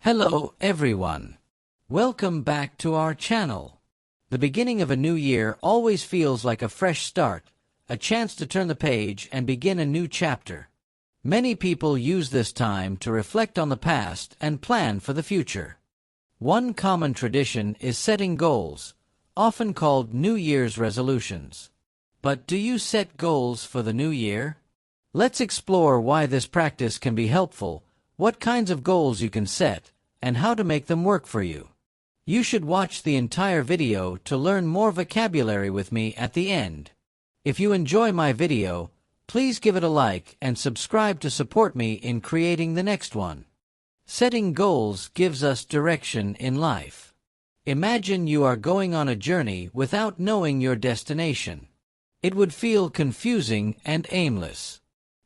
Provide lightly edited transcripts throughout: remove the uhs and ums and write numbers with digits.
Hello everyone. Welcome back to our channel. The beginning of a new year always feels like a fresh start, a chance to turn the page and begin a new chapter. Many people use this time to reflect on the past and plan for the future. One common tradition is setting goals, often called New Year's resolutions. But do you set goals for the new year? Let's explore why this practice can be helpful, what kinds of goals you can set, and how to make them work for you. You should watch the entire video to learn more vocabulary with me at the end. If you enjoy my video, please give it a like and subscribe to support me in creating the next one. Setting goals gives us direction in life. Imagine you are going on a journey without knowing your destination. It would feel confusing and aimless.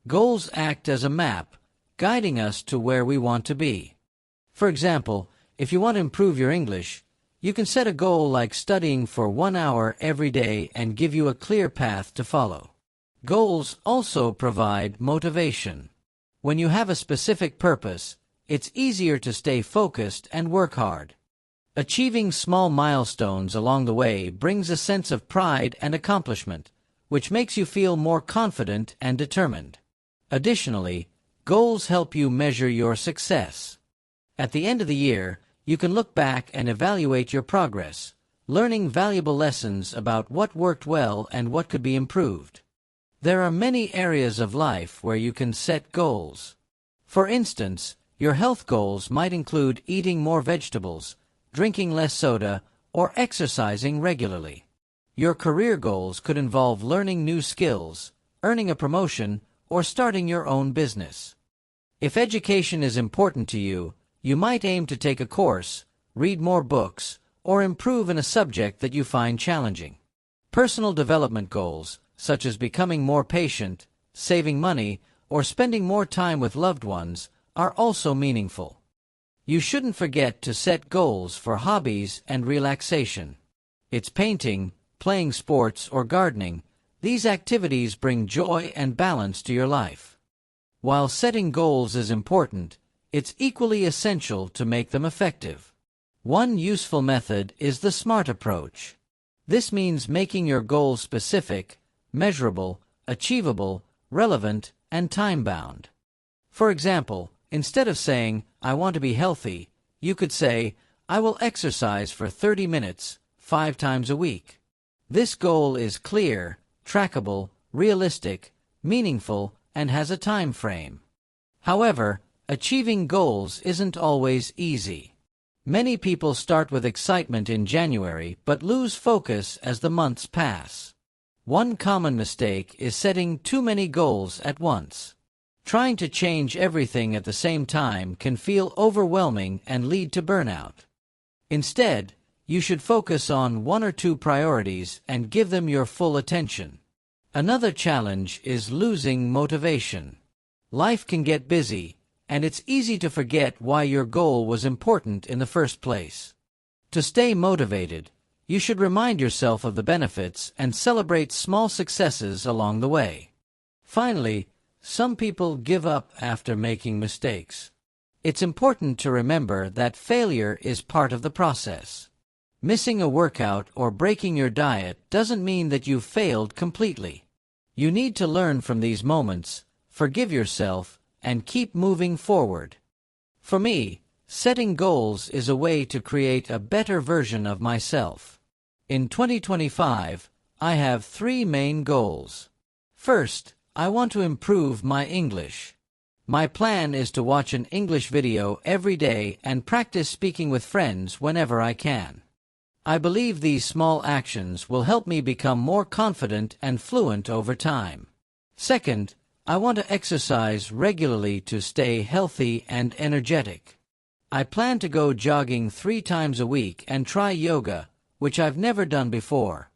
Goals act as a map, guiding us to where we want to be. For example, if you want to improve your English, you can set a goal like studying for 1 hour every day and give you a clear path to follow. Goals also provide motivation. When you have a specific purpose, it's easier to stay focused and work hard. Achieving small milestones along the way brings a sense of pride and accomplishment, which makes you feel more confident and determined. Additionally, goals help you measure your success. At the end of the year, you can look back and evaluate your progress, learning valuable lessons about what worked well and what could be improved. There are many areas of life where you can set goals. For instance, your health goals might include eating more vegetables, drinking less soda, or exercising regularly. Your career goals could involve learning new skills, earning a promotion, or starting your own business. If education is important to you, you might aim to take a course, read more books, or improve in a subject that you find challenging. Personal development goals, such as becoming more patient, saving money, or spending more time with loved ones, are also meaningful. You shouldn't forget to set goals for hobbies and relaxation. It's painting, playing sports, or gardening. These activities bring joy and balance to your life. While setting goals is important, it's equally essential to make them effective. One useful method is the SMART approach. This means making your goals specific, measurable, achievable, relevant, and time-bound. For example, instead of saying, "I want to be healthy," you could say, "I will exercise for 30 minutes, 5 times a week." This goal is clear, trackable, realistic, meaningful, and has a time frame. However, achieving goals isn't always easy. Many people start with excitement in January but lose focus as the months pass. One common mistake is setting too many goals at once. Trying to change everything at the same time can feel overwhelming and lead to burnout. Instead, you should focus on 1 or 2 priorities and give them your full attention. Another challenge is losing motivation. Life can get busy, and it's easy to forget why your goal was important in the first place. To stay motivated, you should remind yourself of the benefits and celebrate small successes along the way. Finally, some people give up after making mistakes. It's important to remember that failure is part of the process. Missing a workout or breaking your diet doesn't mean that you've failed completely. You need to learn from these moments, forgive yourself, and keep moving forward. For me, setting goals is a way to create a better version of myself. In 2025, I have 3 main goals. First, I want to improve my English. My plan is to watch an English video every day and practice speaking with friends whenever I can. I believe these small actions will help me become more confident and fluent over time. Second, I want to exercise regularly to stay healthy and energetic. I plan to go jogging 3 times a week and try yoga, which I've never done before.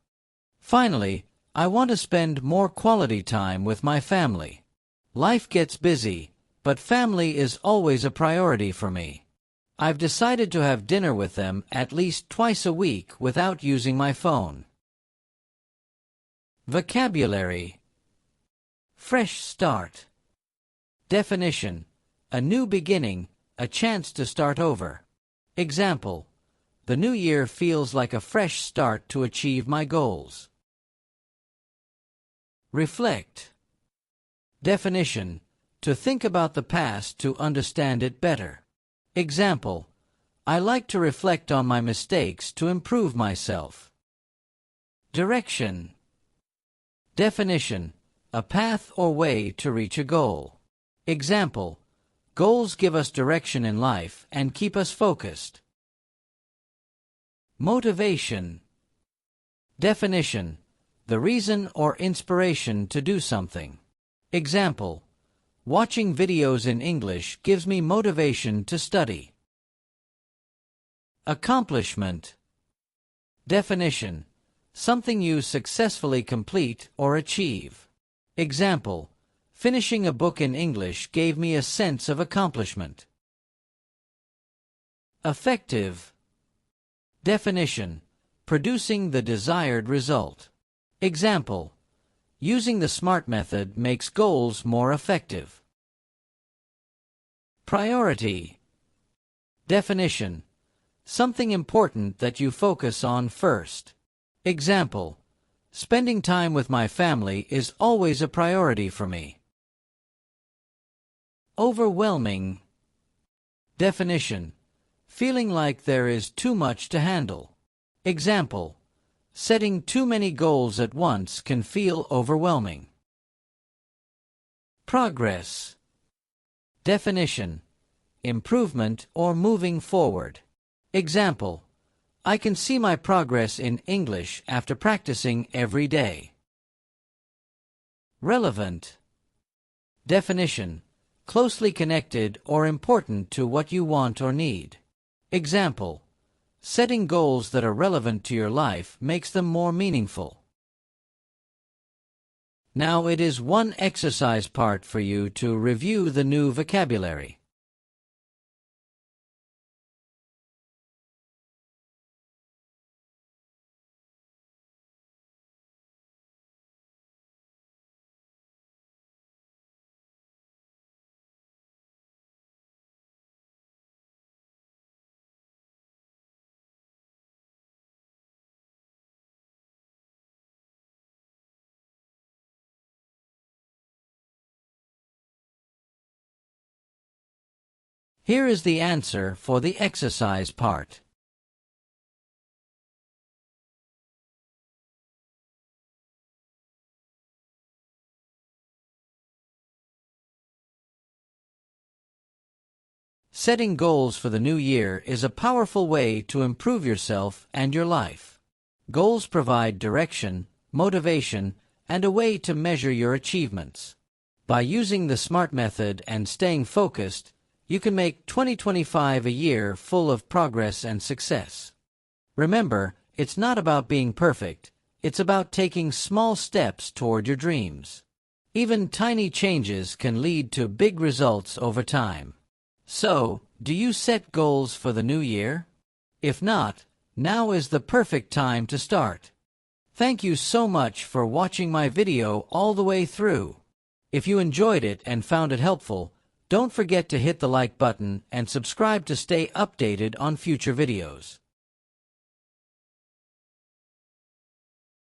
Finally, I want to spend more quality time with my family. Life gets busy, but family is always a priority for me. I've decided to have dinner with them at least twice a week without using my phone. Vocabulary. Fresh start. Definition: a new beginning, a chance to start over. Example, the new year feels like a fresh start to achieve my goals. Reflect. Definition, to think about the past to understand it better. Example, I like to reflect on my mistakes to improve myself. Direction. Definition, a path or way to reach a goal. Example, goals give us direction in life and keep us focused. Motivation. Definition, the reason or inspiration to do something. Example, watching videos in English gives me motivation to study. Accomplishment. Definition, something you successfully complete or achieve. Example, finishing a book in English gave me a sense of accomplishment. Effective. Definition, producing the desired result. Example, using the SMART method makes goals more effective. Priority. Definition, something important that you focus on first. Example, spending time with my family is always a priority for me. Overwhelming. Definition, feeling like there is too much to handle. Example, setting too many goals at once can feel overwhelming. Progress. Definition, improvement or moving forward. Example, I can see my progress in English after practicing every day. Relevant. Definition, closely connected or important to what you want or need. Example, setting goals that are relevant to your life makes them more meaningful. Now it is one exercise part for you to review the new vocabulary. Here is the answer for the exercise part. Setting goals for the new year is a powerful way to improve yourself and your life. Goals provide direction, motivation, and a way to measure your achievements. By using the SMART method and staying focused, you can make 2025 a year full of progress and success. Remember, it's not about being perfect, it's about taking small steps toward your dreams. Even tiny changes can lead to big results over time. So, do you set goals for the new year? If not, now is the perfect time to start. Thank you so much for watching my video all the way through. If you enjoyed it and found it helpful, don't forget to hit the like button and subscribe to stay updated on future videos.